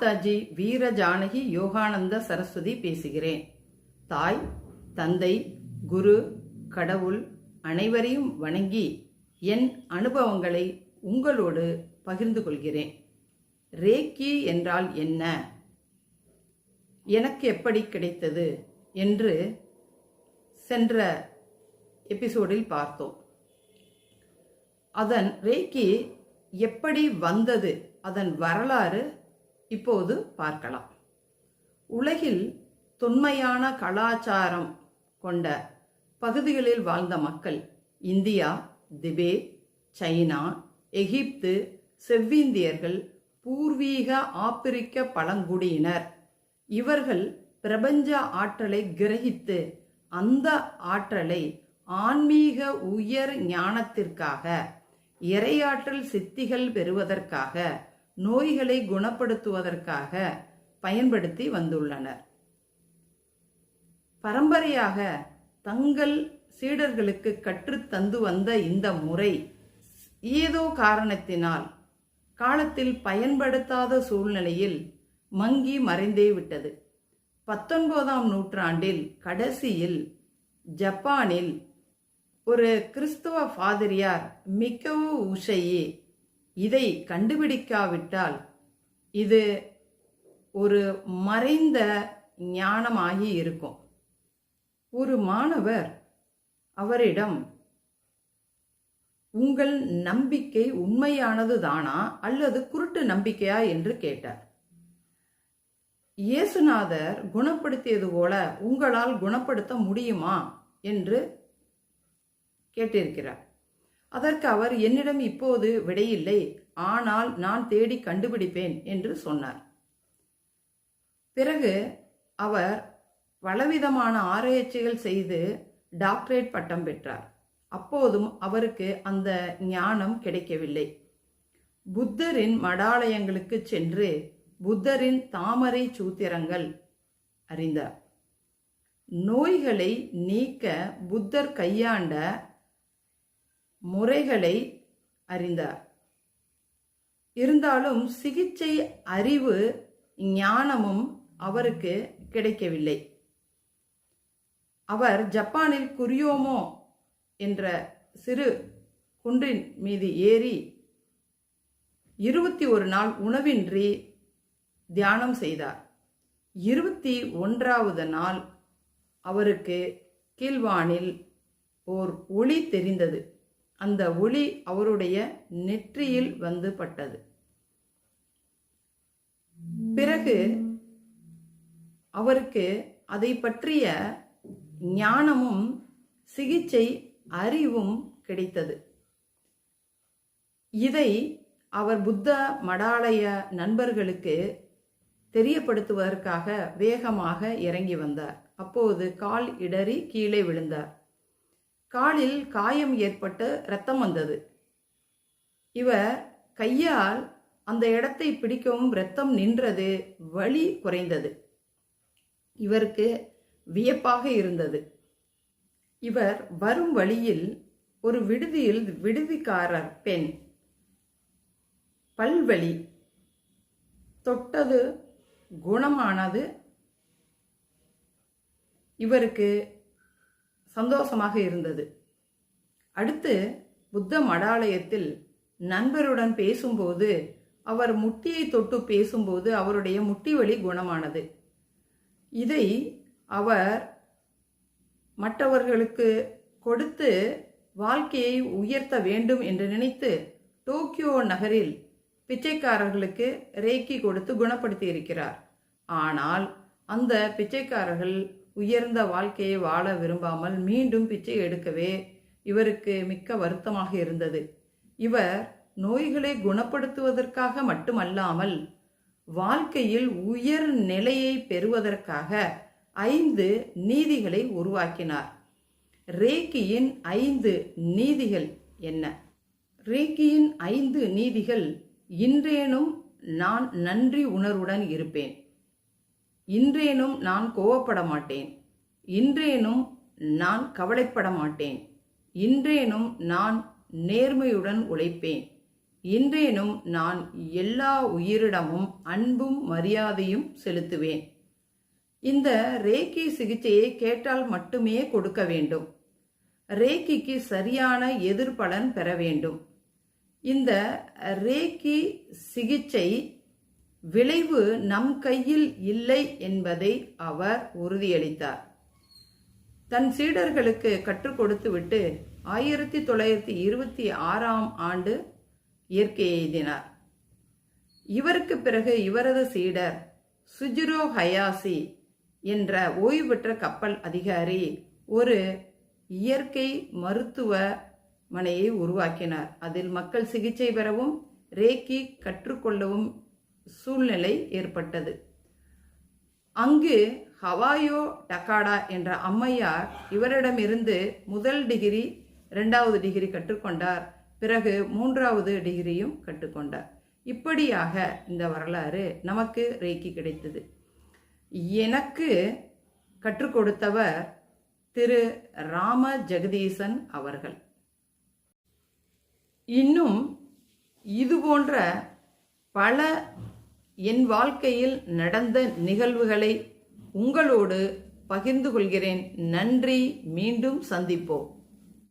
மாதாஜி வீர ஜானகி யோகானந்த சரஸ்வதி பேசுகிறேன். தாய், தந்தை, குரு, கடவுள் அனைவரையும் வணங்கி என் அனுபவங்களை உங்களோடு பகிர்ந்து கொள்கிறேன். ரேக்கி என்றால் என்ன, எனக்கு எப்படி கிடைத்தது என்று சென்ற எபிசோடில் பார்த்தோம். அதன் ரேக்கி எப்படி வந்தது, அதன் வரலாறு இப்போது பார்க்கலாம். உலகில் தொன்மையான கலாச்சாரம் கொண்ட பகுதிகளில் வாழ்ந்த மக்கள் இந்தியா, திபெத், சைனா, எகிப்து, செவ்விந்தியர்கள், பூர்வீக ஆப்பிரிக்க பழங்குடியினர். இவர்கள் பிரபஞ்ச ஆற்றலை கிரகித்து அந்த ஆற்றலை ஆன்மீக உயர் ஞானத்திற்காக, இறையாற்றல் சித்திகள் பெறுவதற்காக, நோய்களை குணப்படுத்துவதற்காக பயன்படுத்தி வந்துள்ளனர். பரம்பரையாக தங்கள் சீடர்களுக்கு கற்றுத்தந்து வந்த இந்த முறை ஏதோ காரணத்தினால் காலத்தில் பயன்படுத்தாத சூழ்நிலையில் மங்கி மறைந்தே விட்டது. 19ஆம் நூற்றாண்டில் கடைசியில் ஜப்பானில் ஒரு கிறிஸ்துவ ஃபாதிரியார் மிக்கவு உஷையே இதை கண்டுபிடிக்காவிட்டால் இது ஒரு மறைந்த ஞானமாகி இருக்கும். ஒரு மாணவர் அவரிடம், உங்கள் நம்பிக்கை உண்மையானது தானா அல்லது குருட்டு நம்பிக்கையா என்று கேட்டார். இயேசுநாதர் குணப்படுத்தியது போல உங்களால் குணப்படுத்த முடியுமா என்று கேட்டிருக்கிறார். அதற்கு அவர், என்னிடம் இப்போது விடையில்லை, ஆனால் நான் தேடி கண்டுபிடிப்பேன் என்று சொன்னார். பிறகு அவர் பலவிதமான ஆராய்ச்சிகள் செய்து டாக்டரேட் பட்டம் பெற்றார். அப்போதும் அவருக்கு அந்த ஞானம் கிடைக்கவில்லை. புத்தரின் மடாலயங்களுக்கு சென்று புத்தரின் தாமரை சூத்திரங்கள் அறிந்தார். நோய்களை நீக்க புத்தர் கையாண்ட முறைகளை அறிந்தார். இருந்தாலும் சிகிச்சை அறிவு ஞானமும் அவருக்கு கிடைக்கவில்லை. அவர் ஜப்பானில் குரியோமோ என்ற சிறு குன்றின் மீது ஏறி 21 நாள் உணவின்றி தியானம் செய்தார். 21வது நாள் அவருக்கு கீழ்வானில் ஓர் ஒளி தெரிந்தது. அந்த ஒளி அவருடைய நெற்றியில் வந்து பட்டது. பிறகு அவருக்கு அதை பற்றிய ஞானமும் சிகிச்சை அறிவும் கிடைத்தது. இதை அவர் புத்த மடாலய நண்பர்களுக்கு தெரியப்படுத்துவதற்காக வேகமாக இறங்கி வந்தார். அப்போது கால் இடறி கீழே விழுந்தார். காலில் காயம் ஏற்பட்டு இரத்தம் வந்தது. இவர் கையால் அந்த இடத்தை பிடிக்கவும் இரத்தம் நின்றது, வலி குறைந்தது. இவருக்கு வியப்பாக இருந்தது. இவர் வரும் வழியில் ஒரு விடுதியில் விடுதிக்காரர் பெண் பல்வலி தொட்டது குணமானது. இவருக்கு சந்தோஷமாக இருந்தது. அடுத்து புத்த மடாலயத்தில் நண்பருடன் பேசும்போது, அவர் முட்டியை தொட்டு பேசும்போது அவருடைய முட்டி வலி குணமானது. இதை அவர் மற்றவர்களுக்கு கொடுத்து வாழ்க்கையை உயர்த்த வேண்டும் என்று நினைத்து டோக்கியோ நகரில் பிச்சைக்காரர்களுக்கு ரேக்கி கொடுத்து குணப்படுத்தி இருக்கிறார். ஆனால் அந்த பிச்சைக்காரர்கள் உயர்ந்த வாழ்க்கையை வாழ விரும்பாமல் மீண்டும் பிச்சை எடுக்கவே இவருக்கு மிக்க வருத்தமாக இருந்தது. இவர் நோய்களை குணப்படுத்துவதற்காக மட்டுமல்லாமல் வாழ்க்கையில் உயர் நிலையை பெறுவதற்காக 5 நீதிகளை உருவாக்கினார். ரேக்கியின் 5 நீதிகள் என்ன? ரேக்கியின் 5 நீதிகள்: இன்றேனும் நான் நன்றி உணர்வுடன் இருப்பேன், இன்றேனும் நான் கோவப்பட மாட்டேன், இன்றேனும் நான் கவலைப்பட மாட்டேன், இன்றேனும் நான் நேர்மையுடன் உழைப்பேன், இன்றேனும் நான் எல்லா உயிரிடமும் அன்பும் மரியாதையும் செலுத்துவேன். இந்த ரேக்கி சிகிச்சையை கேட்டால் மட்டுமே கொடுக்க வேண்டும். ரேக்கிக்கு சரியான எதிர்பலன் பெற வேண்டும். இந்த ரேக்கி சிகிச்சை விளைவு நம் கையில் இல்லை என்பதை அவர் உறுதியளித்தார். தன் சீடர்களுக்கு கற்றுக் கொடுத்துவிட்டு 1926ஆம் ஆண்டு இயற்கை எய்தினார். இவருக்கு பிறகு இவரது சீடர் சுஜிரோ ஹயாசி என்ற ஓய்வு பெற்ற கப்பல் அதிகாரி ஒரு இயற்கை மருத்துவமனையை உருவாக்கினார். அதில் மக்கள் சிகிச்சை பெறவும் ரேக்கி கற்றுக்கொள்ளவும் சூழ்நிலை ஏற்பட்டது. அங்கு ஹவாயோ டகாடா என்ற அம்மையார் இவரிடமிருந்து முதல் டிகிரி 2வது டிகிரி கற்றுக்கொண்டார். பிறகு 3வது டிகிரியும் கற்றுக்கொண்டார். இப்படியாக இந்த வரலாறு நமக்கு ரேக்கி கிடைத்தது. எனக்கு கற்றுக் கொடுத்தவர் திரு ராம ஜெகதீசன் அவர்கள். இன்னும் இதுபோன்ற பல என் வாழ்க்கையில் நடந்த நிகழ்வுகளை உங்களோடு பகிர்ந்து கொள்கிறேன். நன்றி. மீண்டும் சந்திப்போம்.